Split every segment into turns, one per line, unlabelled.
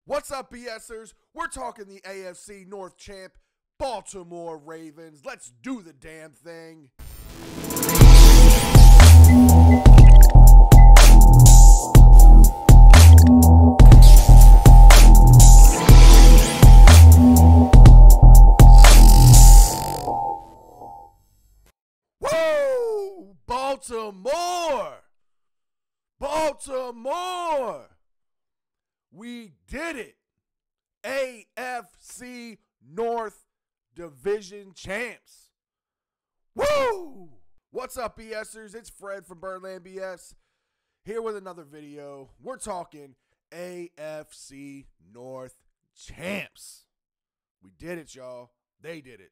What's up, BSers? We're talking the AFC North champ, Baltimore Ravens. Let's do the damn thing. Woo! Baltimore! Baltimore! We did it. AFC North Division champs. Woo! What's up, BSers? It's Fred from Birdland BS here with another video. We're talking AFC North champs. We did it, y'all. They did it.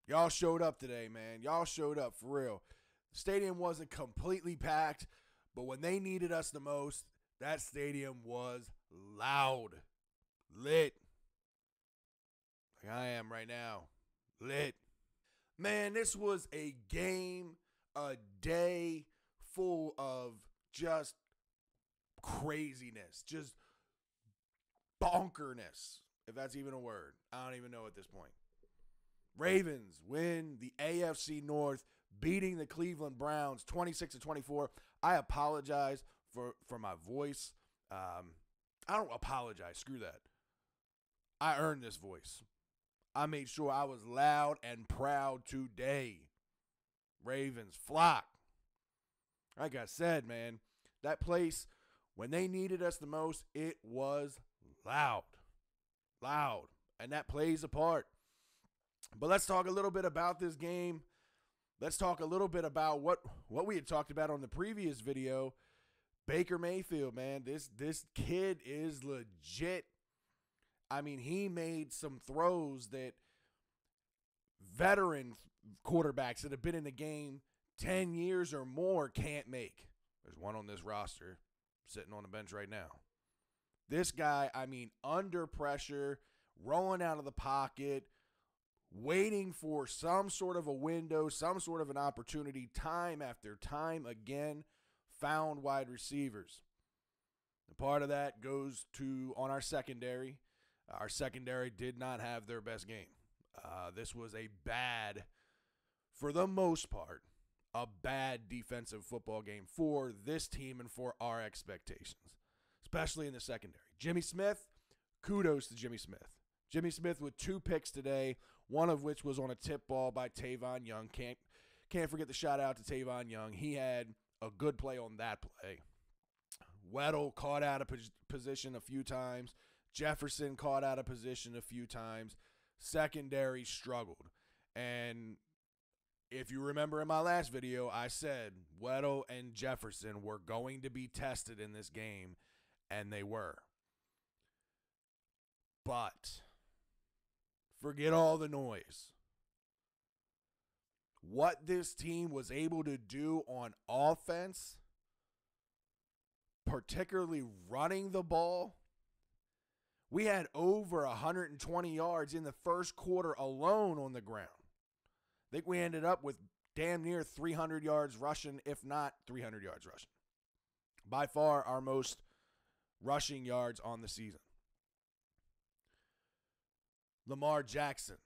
Y'all showed up today, man. Y'all showed up for real. The stadium wasn't completely packed, but when they needed us the most, that stadium was loud, lit, like I am right now, lit. Man, this was a game, a day full of just craziness, just bonkerness, if that's even a word. I don't even know at this point. Ravens win the AFC North, beating the Cleveland Browns 26-24. I apologize for my voice. I don't apologize. Screw that. I earned this voice. I made sure I was loud and proud today. Ravens flock. Like I said, man, that place, when they needed us the most, it was loud. Loud. And that plays a part. But let's talk a little bit about this game. Let's talk a little bit about what we had talked about on the previous video. Baker Mayfield, man, this kid is legit. I mean, he made some throws that veteran quarterbacks that have been in the game 10 years or more can't make. There's one on this roster sitting on the bench right now. This guy, I mean, under pressure, rolling out of the pocket, waiting for some sort of a window, some sort of an opportunity, time after time again, found wide receivers. And part of that goes to on our secondary. Our secondary did not have their best game. This was a bad, for the most part, a bad defensive football game for this team and for our expectations, especially in the secondary. Jimmy Smith, kudos to Jimmy Smith. Jimmy Smith with 2 picks today, one of which was on a tip ball by Tavon Young. Can't forget the shout out to Tavon Young. He had a good play on that play. Weddle caught out of position a few times. Jefferson caught out of position a few times. Secondary struggled. And if you remember in my last video, I said Weddle and Jefferson were going to be tested in this game, and they were. But forget all the noise. What this team was able to do on offense, particularly running the ball, we had over 120 yards in the first quarter alone on the ground. I think we ended up with damn near 300 yards rushing, if not 300 yards rushing. By far our most rushing yards on the season. Lamar Jackson.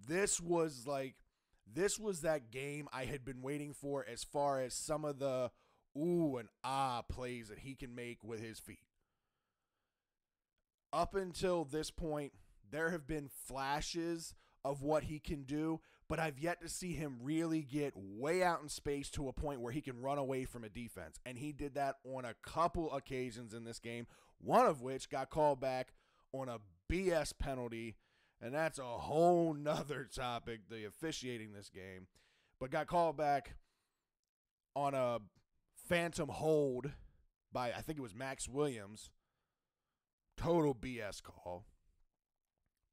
This was that game I had been waiting for as far as some of the ooh and ah plays that he can make with his feet. Up until this point, there have been flashes of what he can do, but I've yet to see him really get way out in space to a point where he can run away from a defense. And he did that on a couple occasions in this game, one of which got called back on a BS penalty. And that's a whole nother topic, the officiating this game. But got called back on a phantom hold by, I think it was Max Williams. Total BS call.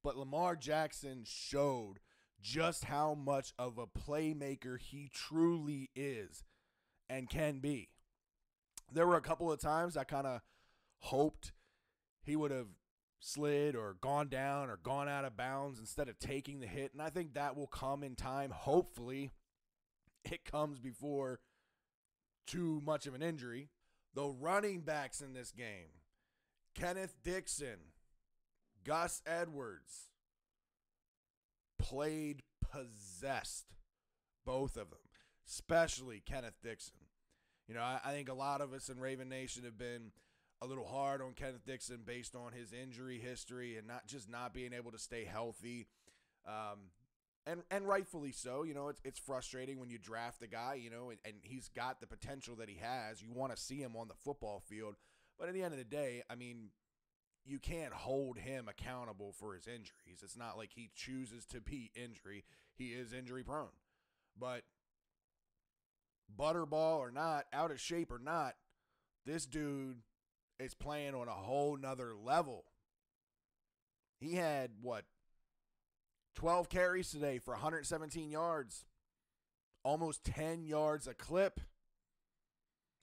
But Lamar Jackson showed just how much of a playmaker he truly is and can be. There were a couple of times I kind of hoped he would have slid or gone down or gone out of bounds instead of taking the hit. And I think that will come in time. Hopefully it comes before too much of an injury. The running backs in this game, Kenneth Dixon, Gus Edwards, played possessed, both of them, especially Kenneth Dixon. You know, I think a lot of us in Raven Nation have been a little hard on Kenneth Dixon based on his injury history and not being able to stay healthy. And rightfully so. You know, it's frustrating when you draft a guy, you know, and he's got the potential that he has. You want to see him on the football field. But at the end of the day, I mean, you can't hold him accountable for his injuries. It's not like he chooses to be injury. He is injury prone. But butterball or not, out of shape or not, this dude is playing on a whole nother level. He had, 12 carries today for 117 yards, almost 10 yards a clip.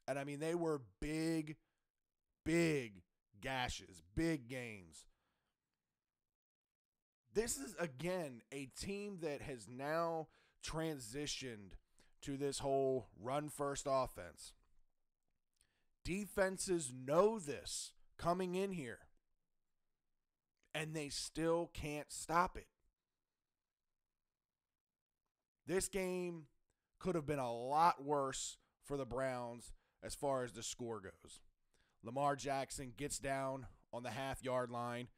And, I mean, they were big gashes, big gains. This is, again, a team that has now transitioned to this whole run-first offense. Defenses know this coming in here, and they still can't stop it. This game could have been a lot worse for the Browns as far as the score goes. Lamar Jackson gets down on the half-yard line,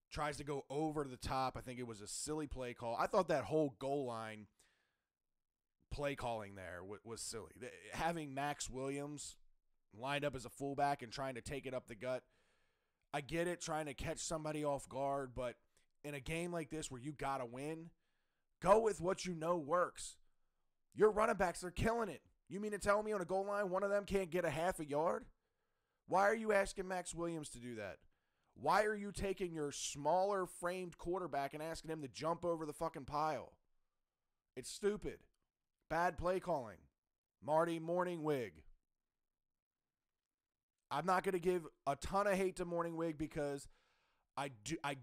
tries to go over to the top. I think it was a silly play call. I thought that whole goal line play calling there was silly. Having Max Williams lined up as a fullback and trying to take it up the gut, I get it, trying to catch somebody off guard, but in a game like this where you got to win, go with what you know works. Your running backs are killing it. You mean to tell me on a goal line one of them can't get a half a yard? Why are you asking Max Williams to do that? Why are you taking your smaller framed quarterback and asking him to jump over the fucking pile? It's stupid. Bad play calling. Marty Morningwig. I'm not going to give a ton of hate to Morningwig because I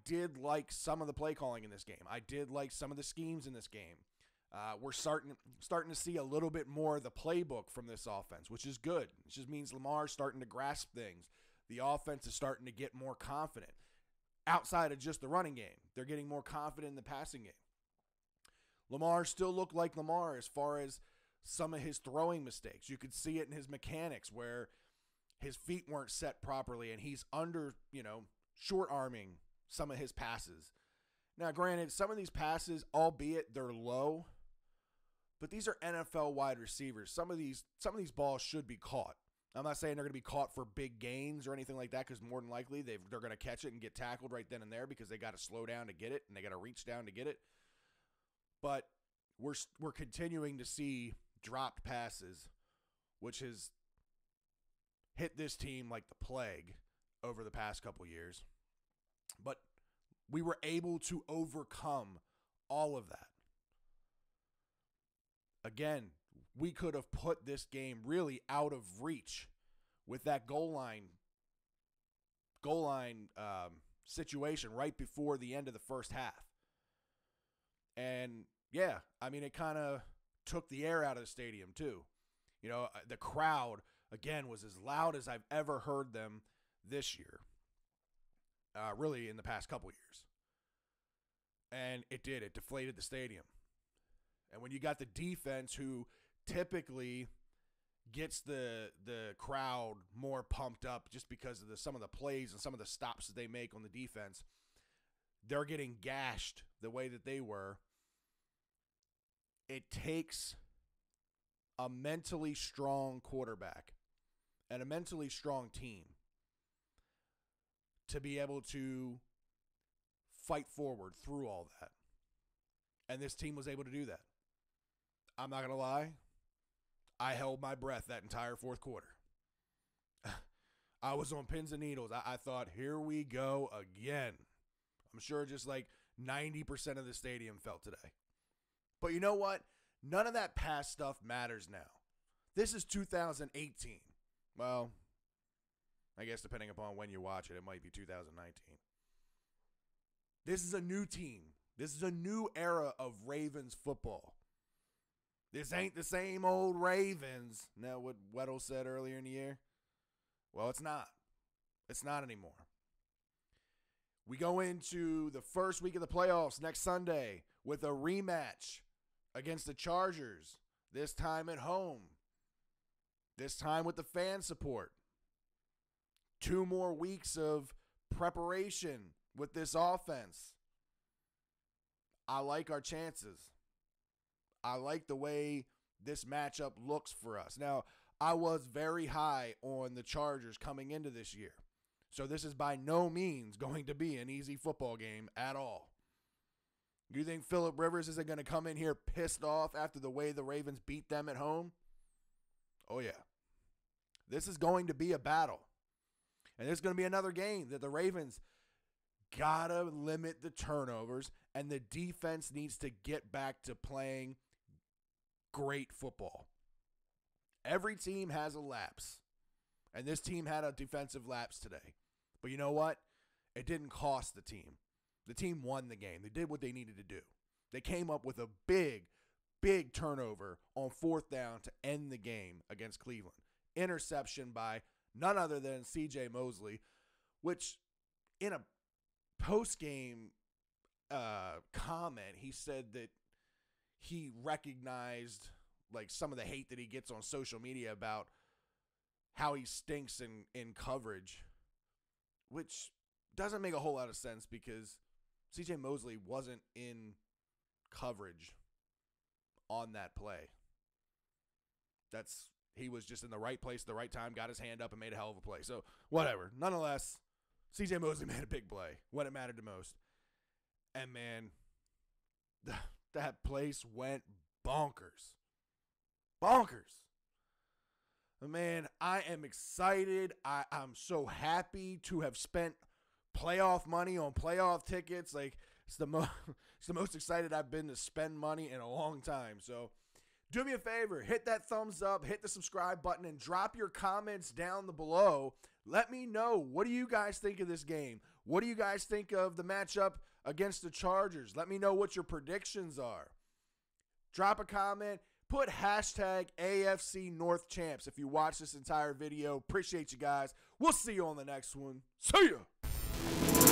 did like some of the play calling in this game. I did like some of the schemes in this game. We're starting to see a little bit more of the playbook from this offense, which is good. It just means Lamar's starting to grasp things. The offense is starting to get more confident. Outside of just the running game, they're getting more confident in the passing game. Lamar still looked like Lamar as far as some of his throwing mistakes. You could see it in his mechanics where his feet weren't set properly and he's under, short-arming some of his passes. Now, granted, some of these passes, albeit they're low, but these are NFL wide receivers. Some of these balls should be caught. I'm not saying they're going to be caught for big gains or anything like that because more than likely they're going to catch it and get tackled right then and there because they got to slow down to get it and they got to reach down to get it. But we're continuing to see dropped passes, which has hit this team like the plague over the past couple years. But we were able to overcome all of that. Again, we could have put this game really out of reach with that goal line situation right before the end of the first half. And yeah, I mean, it kind of took the air out of the stadium too. The crowd, again, was as loud as I've ever heard them this year. Really in the past couple years. And it deflated the stadium. And when you got the defense who typically gets the crowd more pumped up just because of some of the plays and some of the stops that they make on the defense, they're getting gashed the way that they were. It takes a mentally strong quarterback and a mentally strong team to be able to fight forward through all that. And this team was able to do that. I'm not going to lie. I held my breath that entire fourth quarter. I was on pins and needles. I thought, here we go again. I'm sure just like 90% of the stadium felt today. But you know what? None of that past stuff matters now. This is 2018. Well, I guess depending upon when you watch it, it might be 2019. This is a new team. This is a new era of Ravens football. This ain't the same old Ravens. Now, what Weddle said earlier in the year. Well, it's not. It's not anymore. We go into the first week of the playoffs next Sunday with a rematch against the Chargers, this time at home, this time with the fan support. 2 more weeks of preparation with this offense. I like our chances. I like the way this matchup looks for us. Now, I was very high on the Chargers coming into this year. So this is by no means going to be an easy football game at all. You think Phillip Rivers isn't going to come in here pissed off after the way the Ravens beat them at home? Oh, yeah. This is going to be a battle. And there's going to be another game that the Ravens got to limit the turnovers, and the defense needs to get back to playing great football. Every team has a lapse, and this team had a defensive lapse today. But you know what? It didn't cost the team. The team won the game. They did what they needed to do. They came up with a big, big turnover on 4th down to end the game against Cleveland. Interception by none other than C.J. Mosley, which in a post-game comment, he said that he recognized like some of the hate that he gets on social media about how he stinks in coverage, which doesn't make a whole lot of sense because C.J. Mosley wasn't in coverage on that play. He was just in the right place at the right time, got his hand up, and made a hell of a play. So, whatever. Nonetheless, C.J. Mosley made a big play when it mattered the most. And, man, that place went bonkers. Bonkers. Man, I am excited. I'm so happy to have spent playoff money on playoff tickets. Like, it's the most excited I've been to spend money in a long time. So, do me a favor, hit that thumbs up, hit the subscribe button, and drop your comments down below. Let me know, what do you guys think of this game? What do you guys think of the matchup against the Chargers? Let me know what your predictions are. Drop a comment. Put hashtag AFC North Champs if you watch this entire video. Appreciate you guys. We'll see you on the next one. See ya.